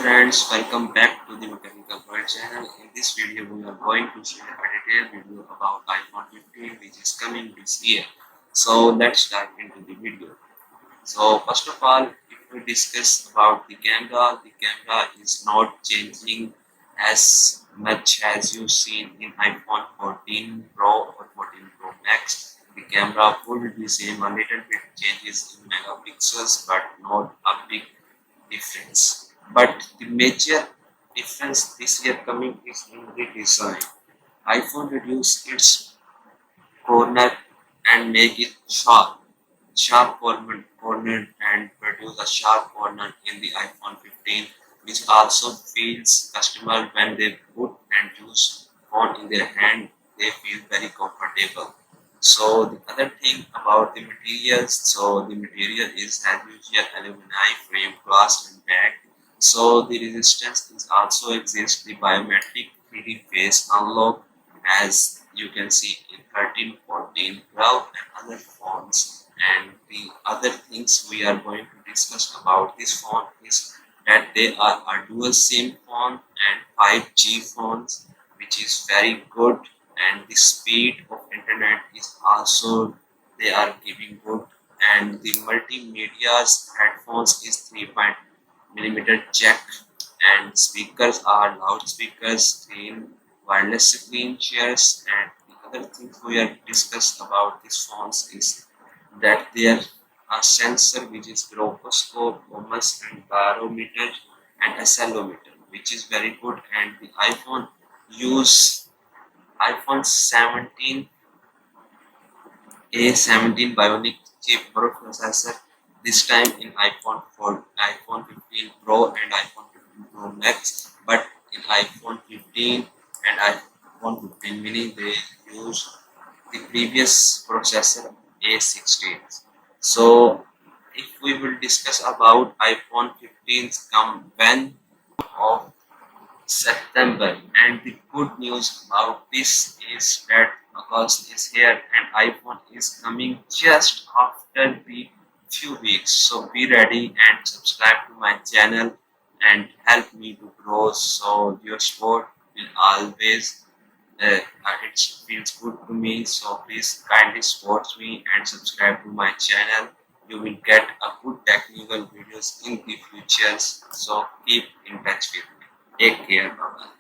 friends, welcome back to the Mechanical World channel. In this video, we are going to share a detailed review about iPhone 15 which is coming this year. So let's dive into the video. So first of all, if we discuss about the camera is not changing as much as you've seen in iPhone 14 Pro or 14 Pro Max. The camera would be same, a little bit changes in megapixels, but not a big difference. But the major difference this year coming is in the design. iPhone reduce its corner and make it sharp corner and produce a sharp corner in the iPhone 15, which also feels customer when they put and use phone in their hand, they feel very comfortable. So the other thing about the materials, so the material is as usual alumini frame, glass and back. So the resistance is also exists the biometric 3D face unlock, as you can see in 13, 14, 12 and other phones. And the other things we are going to discuss about this phone is that they are a dual SIM phone and 5G phones, which is very good, and the speed of internet is also they are giving good, and the multimedia's headphones is 3.0 jack, and speakers are loudspeakers, screen wireless screen shares. And the other things we are discussed about these phones is that there are sensor which is gyroscope, compass and barometer and accelerometer, which is very good. And the use iPhone 17 A17 Bionic chip processor, this time in iPhone 15 Pro and iPhone 15 Pro Max, but in iPhone 15 and iPhone 15 mini they use the previous processor A16. So if we will discuss about iPhone 15's come when of September, and the good news about this is that August is here and iPhone is coming just after the few weeks. So be ready and subscribe to my channel and help me to grow. So your support will always it feels good to me. So please kindly support me and subscribe to my channel. You will get a good technical videos in the future. So keep in touch with me. Take care. Bye bye.